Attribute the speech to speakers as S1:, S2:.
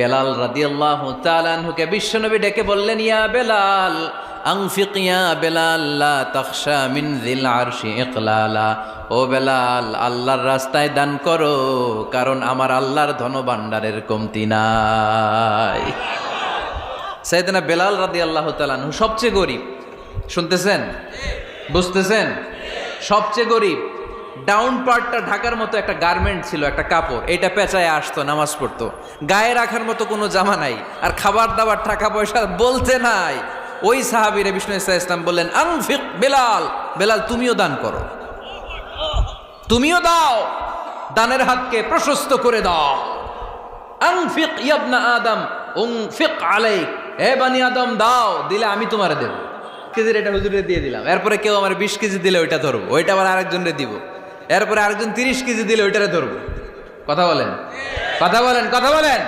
S1: বেলাল রাদিয়াল্লাহু তাআলা আনহুকে বিশ্বনবী ডেকে বললেন, ইয়া বেলাল আনফিক ইয়া বেলাল লা তাখশা মিন যিল আরশি ইকলালা। ও বেলাল, আল্লাহর রাস্তায় দান করো, কারণ আমার আল্লাহর ধনভাণ্ডারের কমতি নাই। সাইয়েদনা বেলাল রাদিয়াল্লাহু তাআলা আনহু সবচেয়ে গরিব। শুনতেছেন? বুঝতেছেন? সবচেয়ে গরিব। ডাউন পার্টটা ঢাকার মতো একটা গার্মেন্ট ছিল, একটা কাপড়, এটা পেঁচায় আসতো, নামাজ পড়তো। গায়ে রাখার মতো কোনো জামা নাই, আর খাবার দাবার টাকা পয়সা বলতে নাই। ওই সাহাবীরে বিষ্ণু ইসলাম বললেন, আনফিক বেলাল, বেলাল তুমিও দান করো, তুমিও দাও, দানের হাতকে প্রশস্ত করে দাও। আনফিক ইবনা আদম উনফিক আলাইক, হে বানি আদম দাও, দিলে আমি তোমারে দেব। কেজির এটা হুজুরে দিয়ে দিলাম, এরপরে কেউ আমার 20 কেজি দিলে ওইটা ধরবো, ওইটা আবার আরেকজনরে দিব, এরপরে আরেকজন 30 কেজি দিলে ওইটারে ধরবো। কথা বলেন, কথা বলেন, কথা বলেন।